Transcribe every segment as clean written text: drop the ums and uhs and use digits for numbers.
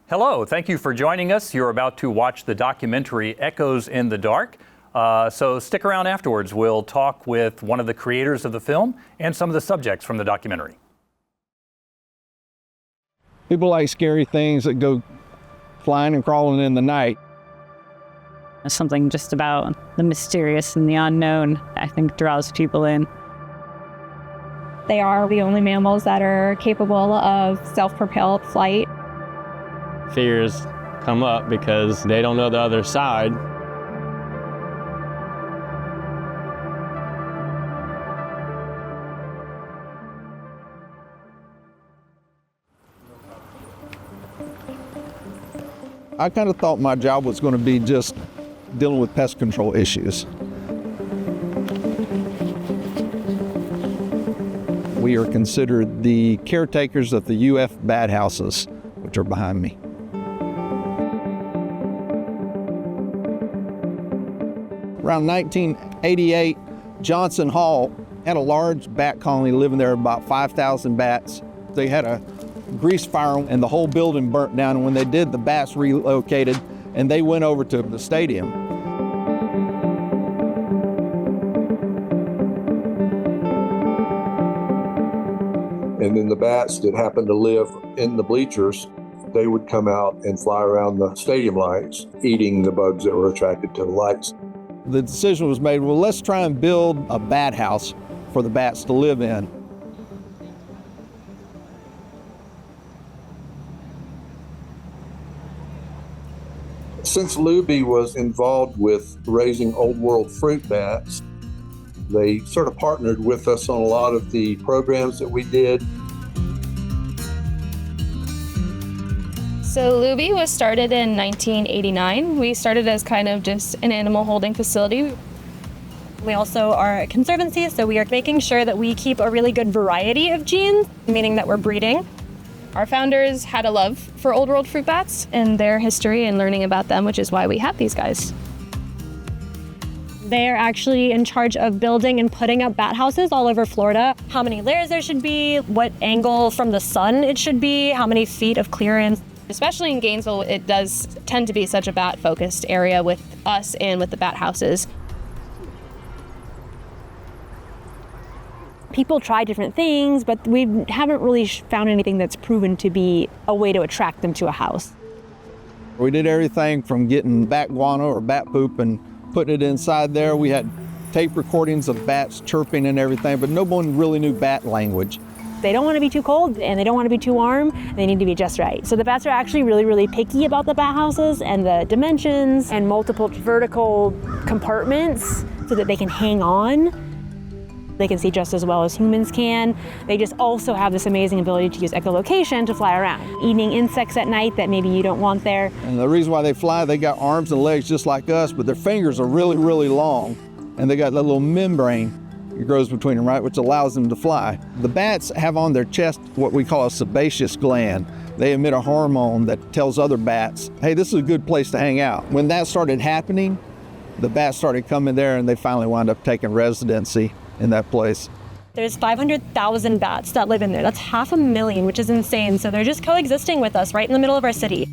Hello, thank you for joining us. You're about to watch the documentary Echoes in the Dark. So stick around afterwards. We'll talk with one of the creators of the film and some of the subjects from the documentary. People like scary things that go flying and crawling in the night. Something just about the mysterious and the unknown, I think, draws people in. They are the only mammals that are capable of self-propelled flight. Fears come up because they don't know the other side. I kind of thought my job was going to be just dealing with pest control issues. We are considered the caretakers of the WUFT bat houses, which are behind me. Around 1988, Johnson Hall had a large bat colony living there, about 5,000 bats. They had a grease fire and the whole building burnt down, and when they did, the bats relocated and they went over to the stadium. And then the bats that happened to live in the bleachers, they would come out and fly around the stadium lights, eating the bugs that were attracted to the lights. The decision was made, well, let's try and build a bat house for the bats to live in. Since Lubee was involved with raising old world fruit bats, they sort of partnered with us on a lot of the programs that we did. So Lubee was started in 1989. We started as kind of just an animal holding facility. We also are a conservancy, so we are making sure that we keep a really good variety of genes, meaning that we're breeding. Our founders had a love for old world fruit bats and their history and learning about them, which is why we have these guys. They're actually in charge of building and putting up bat houses all over Florida. How many layers there should be, what angle from the sun it should be, how many feet of clearance. Especially in Gainesville, it does tend to be such a bat-focused area with us and with the bat houses. People try different things, but we haven't really found anything that's proven to be a way to attract them to a house. We did everything from getting bat guano or bat poop and putting it inside there. We had tape recordings of bats chirping and everything, but no one really knew bat language. They don't want to be too cold and they don't want to be too warm. They need to be just right. So the bats are actually really, really picky about the bat houses and the dimensions and multiple vertical compartments so that they can hang on. They can see just as well as humans can. They just also have this amazing ability to use echolocation to fly around, eating insects at night that maybe you don't want there. And the reason why they fly, they got arms and legs just like us, but their fingers are really, really long. And they got that little membrane that grows between them, right, which allows them to fly. The bats have on their chest what we call a sebaceous gland. They emit a hormone that tells other bats, hey, this is a good place to hang out. When that started happening, the bats started coming there and they finally wound up taking residency in that place. There's 500,000 bats that live in there. That's 500,000, which is insane. So they're just coexisting with us right in the middle of our city.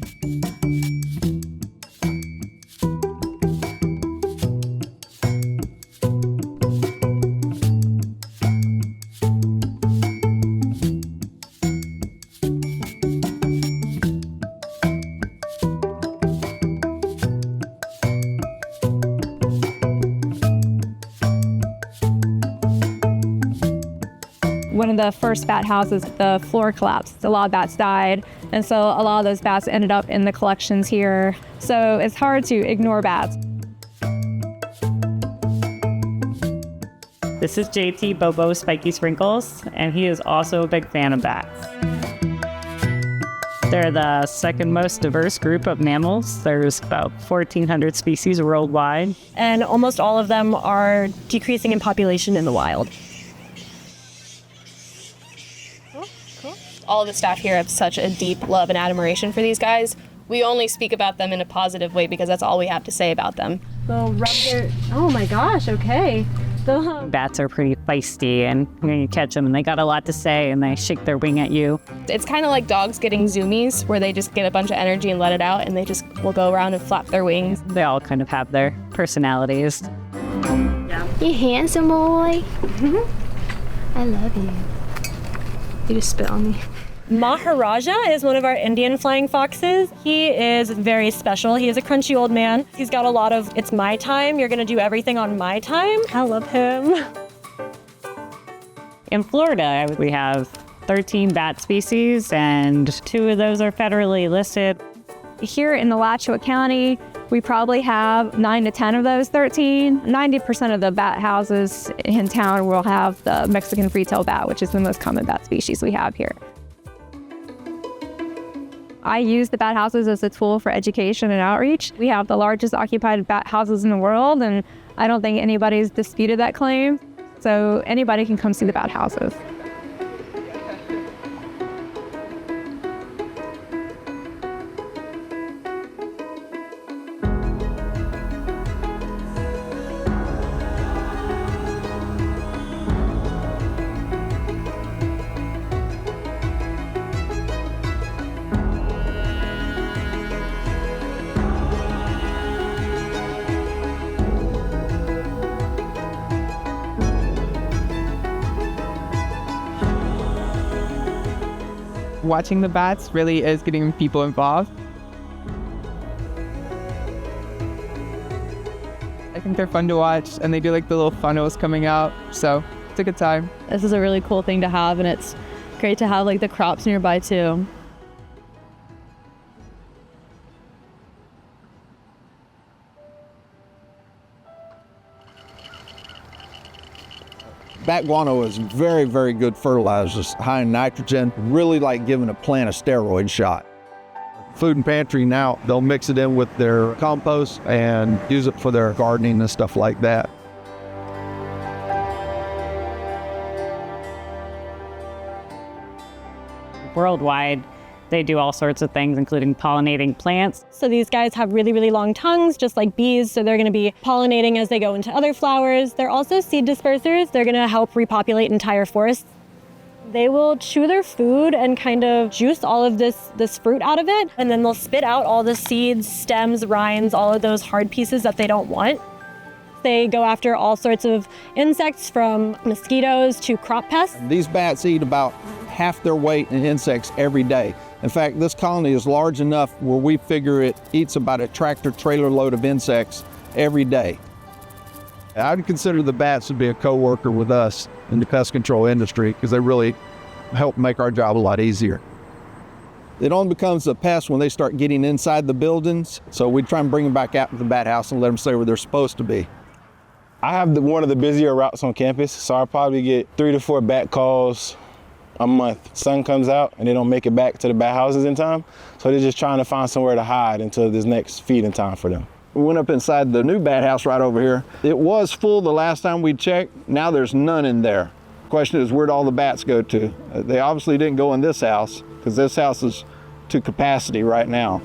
One of the first bat houses, the floor collapsed. A lot of bats died, and so a lot of those bats ended up in the collections here. So it's hard to ignore bats. This is JT Bobo Spiky Sprinkles, and he is also a big fan of bats. They're the second most diverse group of mammals. There's about 1,400 species worldwide. And almost all of them are decreasing in population in the wild. All of the staff here have such a deep love and admiration for these guys. We only speak about them in a positive way because that's all we have to say about them. So rub their, oh my gosh, okay. Bats are pretty feisty, and when you catch them, and they got a lot to say, and they shake their wing at you. It's kind of like dogs getting zoomies, where they just get a bunch of energy and let it out, and they just will go around and flap their wings. They all kind of have their personalities. You handsome boy. I love you. You just spit on me. Maharaja is one of our Indian flying foxes. He is very special. He is a crunchy old man. He's got a lot of, it's my time, you're gonna do everything on my time. I love him. In Florida, we have 13 bat species, and 2 of those are federally listed. Here in the Alachua County, we probably have 9 to 10 of those 13. 90% of the bat houses in town will have the Mexican free-tailed bat, which is the most common bat species we have here. I use the bat houses as a tool for education and outreach. We have the largest occupied bat houses in the world, and I don't think anybody's disputed that claim. So anybody can come see the bat houses. Watching the bats really is getting people involved. I think they're fun to watch, and they do like the little funnels coming out, so it's a good time. This is a really cool thing to have, and it's great to have like the crops nearby too. Bat guano is very, very good fertilizer. It's high in nitrogen, really like giving a plant a steroid shot. Food and pantry now, they'll mix it in with their compost and use it for their gardening and stuff like that. Worldwide, they do all sorts of things, including pollinating plants. So these guys have really, really long tongues, just like bees, so they're gonna be pollinating as they go into other flowers. They're also seed dispersers. They're gonna help repopulate entire forests. They will chew their food and kind of juice all of this fruit out of it, and then they'll spit out all the seeds, stems, rinds, all of those hard pieces that they don't want. They go after all sorts of insects, from mosquitoes to crop pests. These bats eat about half their weight in insects every day. In fact, this colony is large enough where we figure it eats about a tractor trailer load of insects every day. I'd consider the bats to be a co-worker with us in the pest control industry because they really help make our job a lot easier. It only becomes a pest when they start getting inside the buildings, so we try and bring them back out to the bat house and let them stay where they're supposed to be. I have one of the busier routes on campus, so I probably get 3 to 4 bat calls a month. Sun comes out and they don't make it back to the bat houses in time, so they're just trying to find somewhere to hide until this next feeding time for them. We went up inside the new bat house right over here. It was full the last time we checked. Now there's none in there. The question is, where'd all the bats go to? They obviously didn't go in this house because this house is to capacity right now.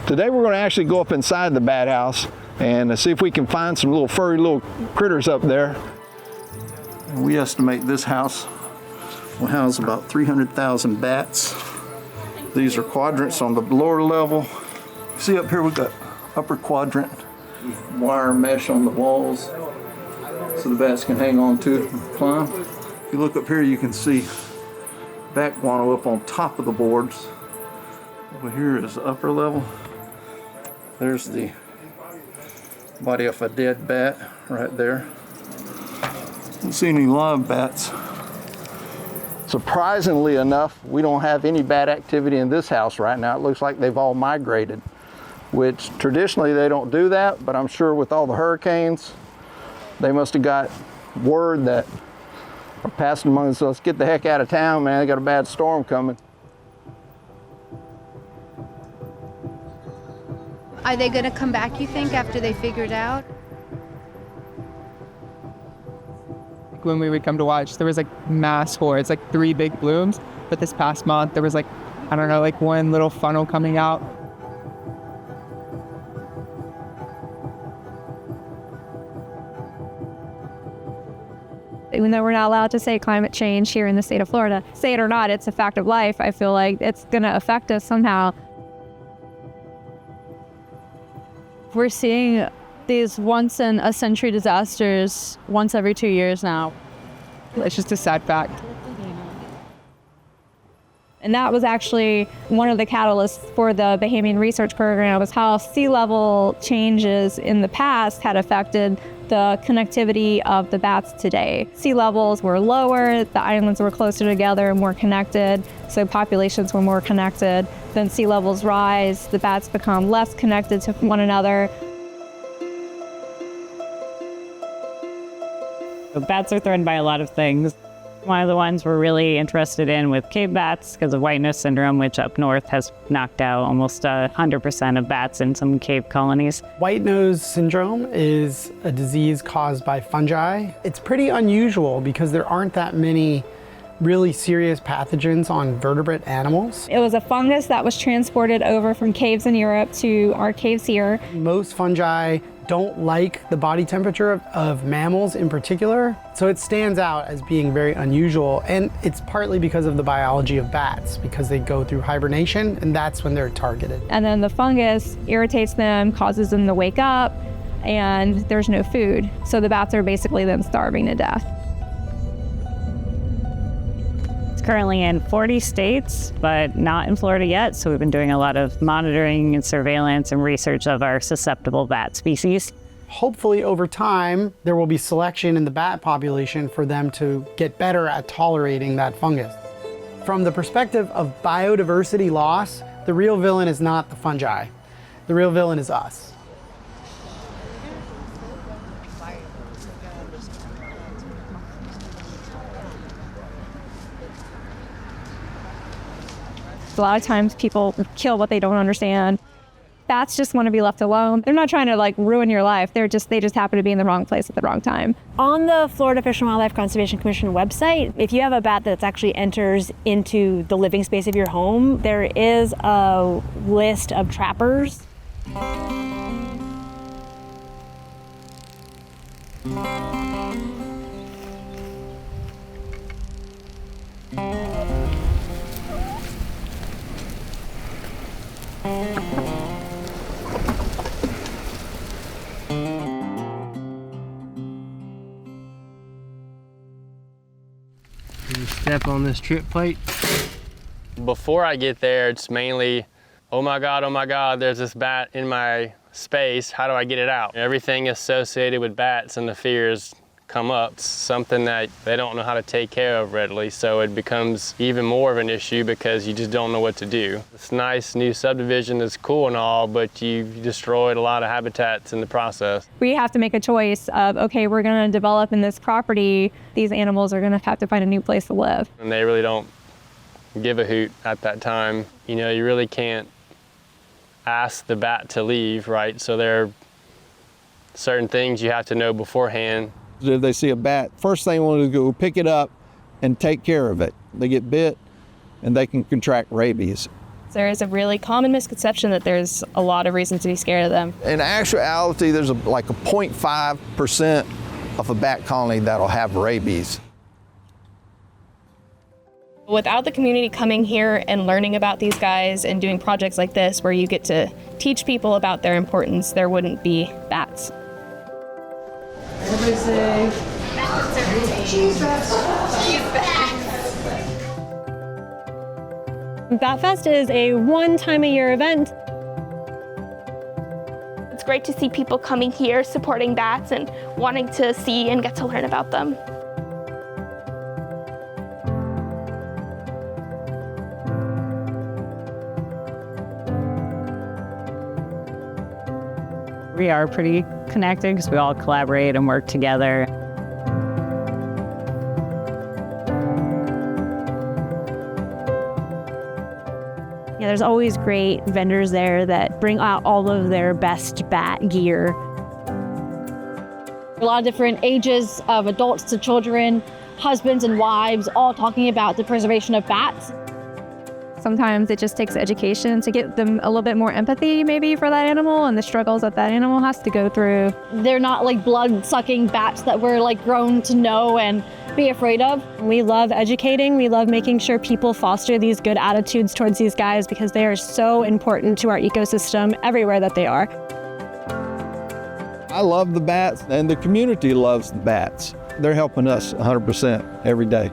Today we're going to actually go up inside the bat house and see if we can find some little furry little critters up there. We estimate this house will house about 300,000 bats. These are quadrants on the lower level. See up here we've got upper quadrant, wire mesh on the walls so the bats can hang on to and climb. If you look up here you can see bat guano up on top of the boards. Over here is the upper level. There's the body of a dead bat right there. Don't see any live bats. Surprisingly enough, we don't have any bat activity in this house right now. It looks like they've all migrated, which traditionally they don't do that, but I'm sure with all the hurricanes, they must have got word that are passing among us, let's get the heck out of town, man, they got a bad storm coming. Are they gonna come back, you think, after they figure it out? When we would come to watch, there was like mass hordes, like 3 big blooms. But this past month, there was like, I don't know, like 1 little funnel coming out. even though we're not allowed to say climate change here in the state of Florida. Say it or not, it's a fact of life. I feel like it's going to affect us somehow. We're seeing these once-in-a-century disasters once every 2 years now. It's just a sad fact. And that was actually one of the catalysts for the Bahamian research program, was how sea level changes in the past had affected the connectivity of the bats today. Sea levels were lower, the islands were closer together, more connected, so populations were more connected. Then sea levels rise, the bats become less connected to one another. Bats are threatened by a lot of things. One of the ones we're really interested in with cave bats because of white nose syndrome, which up north has knocked out almost 100% of bats in some cave colonies. White nose syndrome is a disease caused by fungi. It's pretty unusual because there aren't that many really serious pathogens on vertebrate animals. It was a fungus that was transported over from caves in Europe to our caves here. Most fungi don't like the body temperature of mammals in particular, so it stands out as being very unusual, and it's partly because of the biology of bats, because they go through hibernation and that's when they're targeted. And then the fungus irritates them, causes them to wake up, and there's no food. So the bats are basically then starving to death. Currently in 40 states, but not in Florida yet. So we've been doing a lot of monitoring and surveillance and research of our susceptible bat species. Hopefully over time, there will be selection in the bat population for them to get better at tolerating that fungus. From the perspective of biodiversity loss, the real villain is not the fungi. The real villain is us. A lot of times people kill what they don't understand. Bats just want to be left alone. They're not trying to like ruin your life. They just happen to be in the wrong place at the wrong time. On the Florida Fish and Wildlife Conservation Commission website, if you have a bat that actually enters into the living space of your home, there is a list of trappers. Step on this trip plate. Before I get there, it's mainly, oh my God, there's this bat in my space. How do I get it out? Everything associated with bats and the fears come up. It's something that they don't know how to take care of readily, so it becomes even more of an issue because you just don't know what to do. This nice new subdivision is cool and all, but you've destroyed a lot of habitats in the process. We have to make a choice of, okay, we're going to develop in this property. These animals are going to have to find a new place to live. And they really don't give a hoot at that time. You know, you really can't ask the bat to leave, right? So there are certain things you have to know beforehand. If they see a bat, first thing they want to do is go pick it up and take care of it. They get bit and they can contract rabies. There is a really common misconception that there's a lot of reasons to be scared of them. In actuality, there's like a 0.5% of a bat colony that'll have rabies. Without the community coming here and learning about these guys and doing projects like this where you get to teach people about their importance, there wouldn't be bats. Everybody say, Cheese bats. Cheese bats. Bat Fest is a one-time-a-year event. It's great to see people coming here, supporting bats and wanting to see and get to learn about them. We are pretty connected because we all collaborate and work together. Yeah, there's always great vendors there that bring out all of their best bat gear. A lot of different ages of adults to children, husbands and wives, all talking about the preservation of bats. Sometimes it just takes education to get them a little bit more empathy maybe for that animal and the struggles that that animal has to go through. They're not like blood-sucking bats that we're like grown to know and be afraid of. We love educating. We love making sure people foster these good attitudes towards these guys because they are so important to our ecosystem everywhere that they are. I love the bats, and the community loves the bats. They're helping us 100% every day.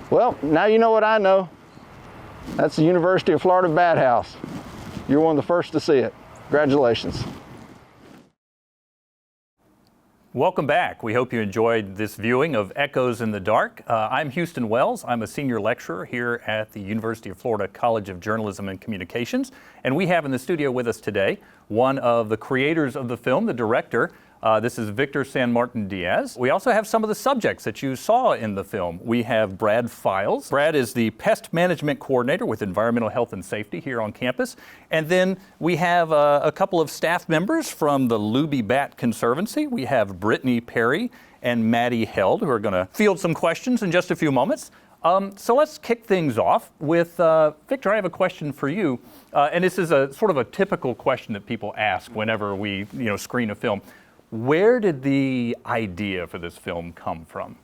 Well, now you know what I know. That's the University of Florida Bat House. You're one of the first to see it. Congratulations. Welcome back. We hope you enjoyed this viewing of Echoes in the Dark. I'm Houston Wells. I'm a senior lecturer here at the University of Florida College of Journalism and Communications. And we have in the studio with us today one of the creators of the film, the director. This is Victor San Martin-Diaz. We also have some of the subjects that you saw in the film. We have Brad Files. Brad is the Pest Management Coordinator with Environmental Health and Safety here on campus. And then we have a couple of staff members from the Lubee Bat Conservancy. We have Brittany Perry and Maddie Held, who are going to field some questions in just a few moments. So let's kick things off with, Victor, I have a question for you. And this is a sort of a typical question that people ask whenever we screen a film. Where did the idea for this film come from?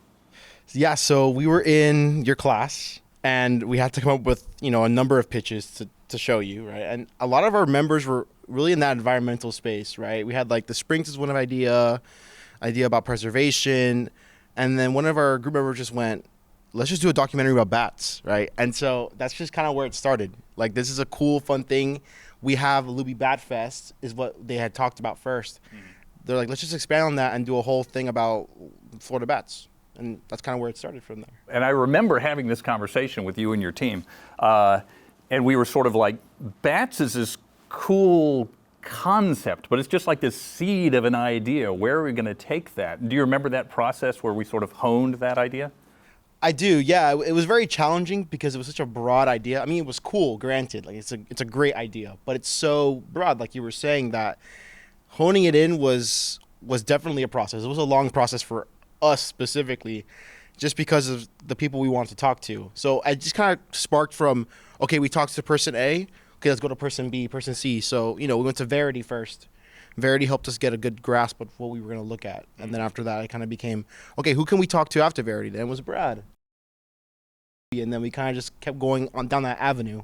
Yeah, so we were in your class and we had to come up with, a number of pitches to show you, right? And a lot of our members were really in that environmental space, right? We had like the Springs is one idea about preservation. And then one of our group members just went, let's just do a documentary about bats, right? And so that's just kind of where it started. Like, this is a cool, fun thing. We have a Lubee Bat Fest is what they had talked about first. Mm-hmm. They're like, let's just expand on that and do a whole thing about Florida bats. And that's kind of where it started from there. And I remember having this conversation with you and your team. And we were sort of like, bats is this cool concept, but it's just like this seed of an idea. Where are we going to take that? Do you remember that process where we sort of honed that idea? I do, yeah. It was very challenging because it was such a broad idea. I mean, it was cool, granted. Like, it's a great idea, but it's so broad, like you were saying, that honing it in was definitely a process. It was a long process for us specifically, just because of the people we wanted to talk to. So I just kind of sparked from, okay, we talked to person A, okay, let's go to person B, person C. So, we went to Verity first. Verity helped us get a good grasp of what we were going to look at. And then after that, it kind of became, okay, who can we talk to after Verity? Then it was Brad. And then we kind of just kept going on down that avenue.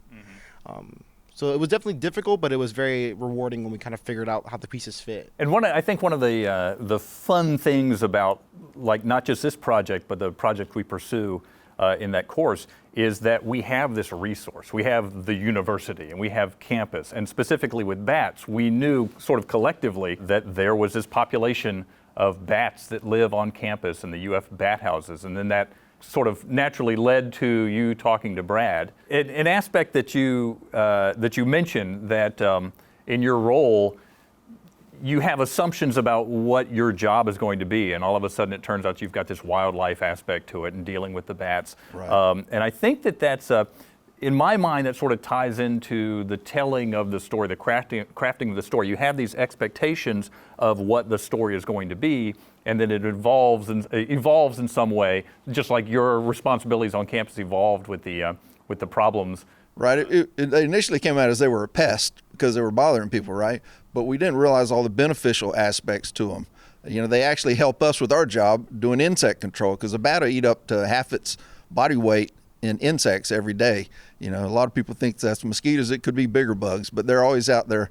Mm-hmm. So it was definitely difficult, but it was very rewarding when we kind of figured out how the pieces fit. And I think one of the fun things about, like, not just this project, but the project we pursue in that course, is that we have this resource. We have the university and we have campus. And specifically with bats, we knew sort of collectively that there was this population of bats that live on campus in the UF bat houses. And then that sort of naturally led to you talking to Brad. An aspect that you mentioned, that in your role, you have assumptions about what your job is going to be, and all of a sudden it turns out you've got this wildlife aspect to it and dealing with the bats. Right. And I think that's, in my mind, that sort of ties into the telling of the story, the crafting of the story. You have these expectations of what the story is going to be, and then it evolves in some way, just like your responsibilities on campus evolved with the problems. Right. It initially came out as they were a pest because they were bothering people, right? But we didn't realize all the beneficial aspects to them. They actually help us with our job doing insect control, because a bat will eat up to half its body weight in insects every day. A lot of people think that's mosquitoes. It could be bigger bugs, but they're always out there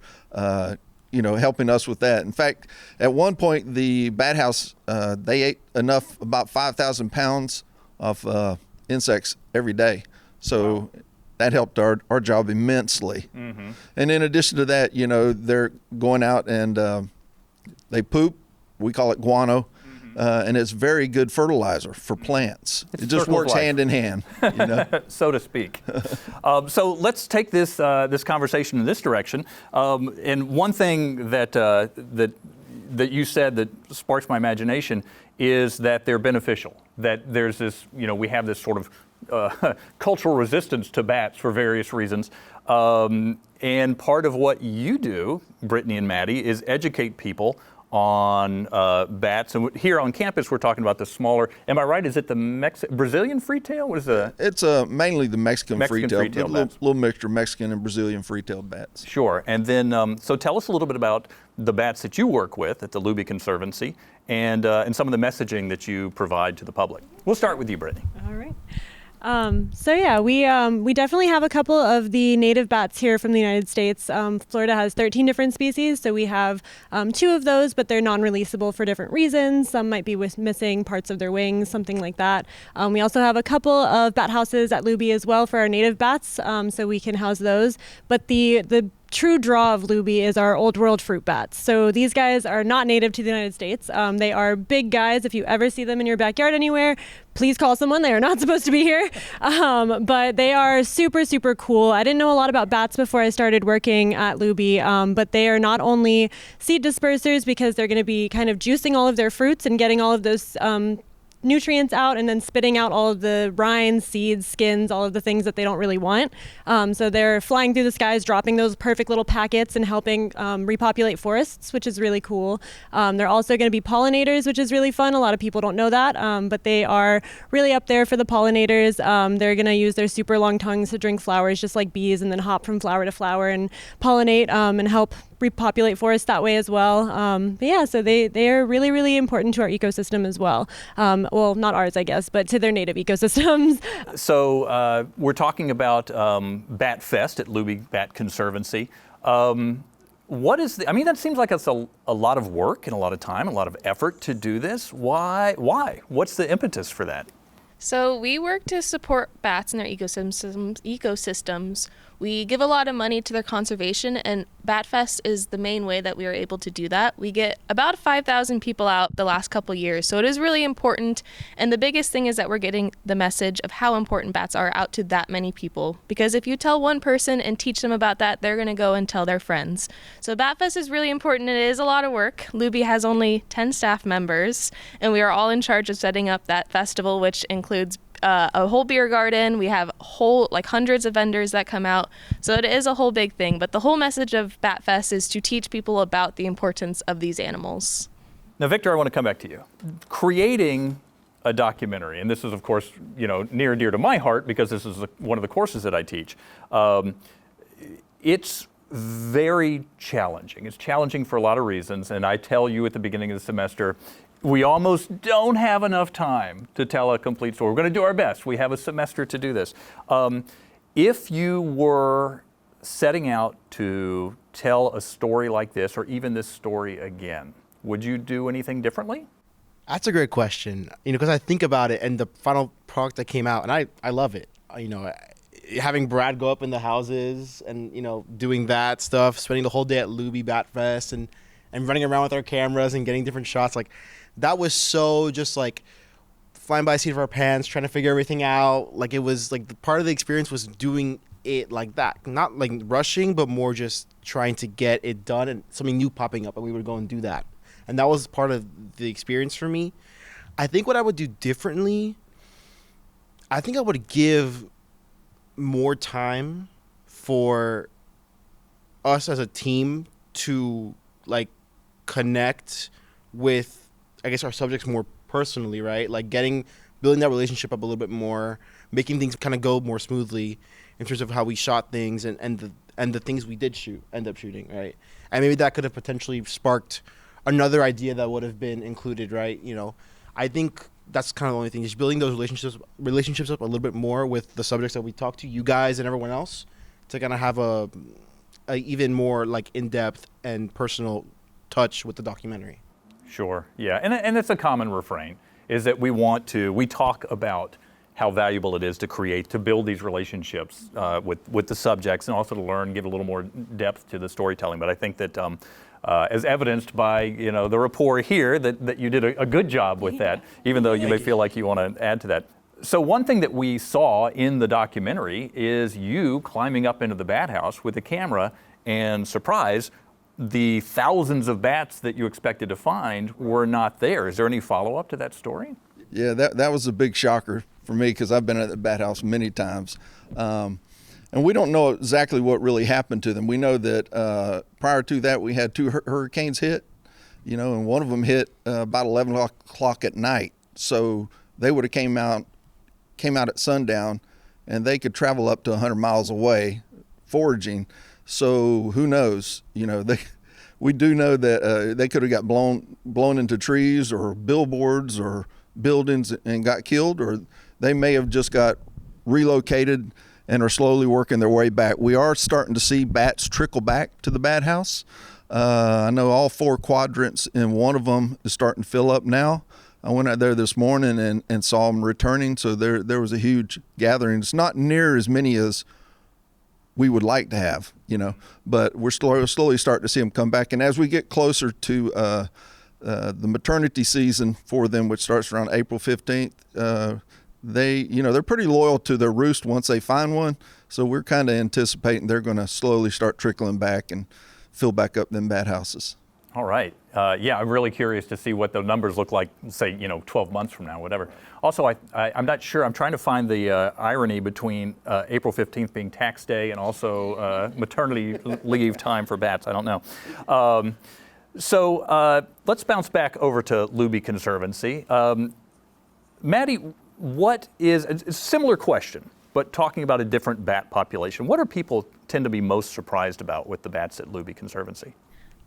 helping us with that. In fact, at one point, the bat house, they ate about 5,000 pounds of insects every day. So that helped our job immensely. Mm-hmm. And in addition to that, they're going out and they poop. We call it guano. And it's very good fertilizer for plants. It just works hand in hand, so to speak. So let's take this conversation in this direction. And one thing that you said that sparks my imagination is that they're beneficial. That there's this, we have this sort of cultural resistance to bats for various reasons. And part of what you do, Brittany and Maddie, is educate people on bats. And here on campus, we're talking about the smaller, am I right? Is it the Brazilian free-tail? What is the? It's mainly the Mexican free-tail bats. Little mixture of Mexican and Brazilian free-tailed bats. Sure. And then, so tell us a little bit about the bats that you work with at the Lubee Conservancy and some of the messaging that you provide to the public. We'll start with you, Brittany. All right. We definitely have a couple of the native bats here from the United States. Florida has 13 different species, so we have 2 of those, but they're non-releasable for different reasons. Some might be missing parts of their wings, something like that. We also have a couple of bat houses at Lubee as well for our native bats, so we can house those. But the true draw of Lubee is our old world fruit bats. So these guys are not native to the United States. They are big guys. If you ever see them in your backyard anywhere, please call someone. They are not supposed to be here. But they are super, super cool. I didn't know a lot about bats before I started working at Lubee, but they are not only seed dispersers because they're going to be kind of juicing all of their fruits and getting all of those nutrients out and then spitting out all of the rinds, seeds, skins, all of the things that they don't really want. So they're flying through the skies, dropping those perfect little packets and helping repopulate forests, which is really cool. They're also going to be pollinators, which is really fun. A lot of people don't know that, but they are really up there for the pollinators. They're going to use their super long tongues to drink flowers just like bees and then hop from flower to flower and pollinate and help repopulate forests that way as well. So they are really, really important to our ecosystem as well. Well, not ours, I guess, but to their native ecosystems. So we're talking about Bat Fest at Lubee Bat Conservancy. What is that seems like it's a lot of work and a lot of time, a lot of effort to do this. Why? What's the impetus for that? So we work to support bats and their ecosystems. We give a lot of money to their conservation, and Bat Fest is the main way that we are able to do that. We get about 5,000 people out the last couple years, so it is really important. And the biggest thing is that we're getting the message of how important bats are out to that many people. Because if you tell one person and teach them about that, they're going to go and tell their friends. So Bat Fest is really important. It is a lot of work. Lubee has only 10 staff members, and we are all in charge of setting up that festival, which includes a whole beer garden. We have hundreds of vendors that come out. So it is a whole big thing. But the whole message of Bat Fest is to teach people about the importance of these animals. Now, Victor, I want to come back to you. Creating a documentary, and this is, of course, near and dear to my heart because this is one of the courses that I teach. It's very challenging. It's challenging for a lot of reasons. And I tell you at the beginning of the semester, we almost don't have enough time to tell a complete story. We're going to do our best. We have a semester to do this. If you were setting out to tell a story like this, or even this story again, would you do anything differently? That's a great question. Because I think about it and the final product that came out, and I love it. Having Brad go up in the houses and, doing that stuff, spending the whole day at Lubee Bat Fest and running around with our cameras and getting different shots, that was so just flying by the seat of our pants, trying to figure everything out. It was the part of the experience was doing it like that, not rushing, but more just trying to get it done and something new popping up, and we would go and do that. And that was part of the experience for me. I think what I would do differently, I think I would give more time for us as a team to connect with, I guess, our subjects more personally, right? Building that relationship up a little bit more, making things kind of go more smoothly in terms of how we shot things and the things we did end up shooting, right? And maybe that could have potentially sparked another idea that would have been included, right? I think that's kind of the only thing, is building those relationships up a little bit more with the subjects that we talk to, you guys and everyone else, to kind of have a a even more like in-depth and personal touch with the documentary. Sure, yeah, and it's a common refrain, is that we talk about how valuable it is to build these relationships with the subjects, and also to learn, give a little more depth to the storytelling. But I think that as evidenced by the rapport here, that you did a good job with that, even though you may feel like you want to add to that. So one thing that we saw in the documentary is you climbing up into the bat house with a camera, and surprise, the thousands of bats that you expected to find were not there. Is there any follow-up to that story? Yeah, that was a big shocker for me, because I've been at the bat house many times. And we don't know exactly what really happened to them. We know that prior to that, we had 2 hurricanes hit, and one of them hit about 11 o'clock at night. So they would have came out at sundown, and they could travel up to 100 miles away foraging. So who knows? We do know that they could have got blown into trees or billboards or buildings and got killed, or they may have just got relocated and are slowly working their way back. We are starting to see bats trickle back to the bat house. I know all 4 quadrants in one of them is starting to fill up now. I went out there this morning and saw them returning, so there was a huge gathering. It's not near as many as we would like to have, but we're slowly starting to see them come back. And as we get closer to the maternity season for them, which starts around April 15th, they're pretty loyal to their roost once they find one. So we're kind of anticipating they're going to slowly start trickling back and fill back up them bat houses. All right. Yeah, I'm really curious to see what the numbers look like, say, 12 months from now, whatever. Also, I'm not sure. I'm trying to find the irony between April 15th being tax day and also maternity leave time for bats. I don't know. So let's bounce back over to Lubee Conservancy. Maddie, what is a similar question, but talking about a different bat population? What do people tend to be most surprised about with the bats at Lubee Conservancy?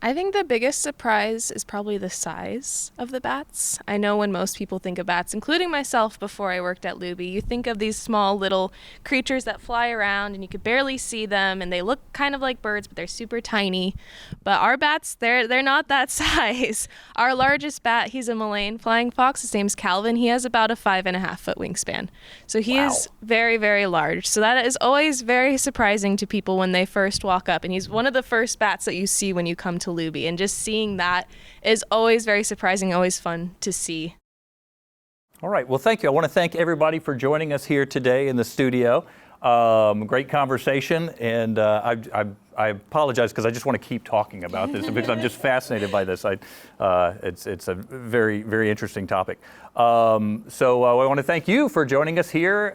I think the biggest surprise is probably the size of the bats. I know when most people think of bats, including myself before I worked at Lubee, you think of these small little creatures that fly around and you could barely see them, and they look kind of like birds, but they're super tiny. But our bats, they're not that size. Our largest bat, he's a Malayan flying fox. His name's Calvin. He has about a 5.5-foot wingspan. So he is very, very large. So that is always very surprising to people when they first walk up. And he's one of the first bats that you see when you come to Lubee, and just seeing that is always very surprising, always fun to see. All right, well, thank you. I want to thank everybody for joining us here today in the studio. Great conversation, and I apologize because I just want to keep talking about this because I'm just fascinated by this. It's a very, very interesting topic. So I want to thank you for joining us here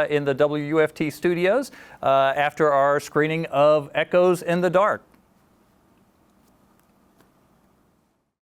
in the WUFT studios after our screening of Echoes in the Dark.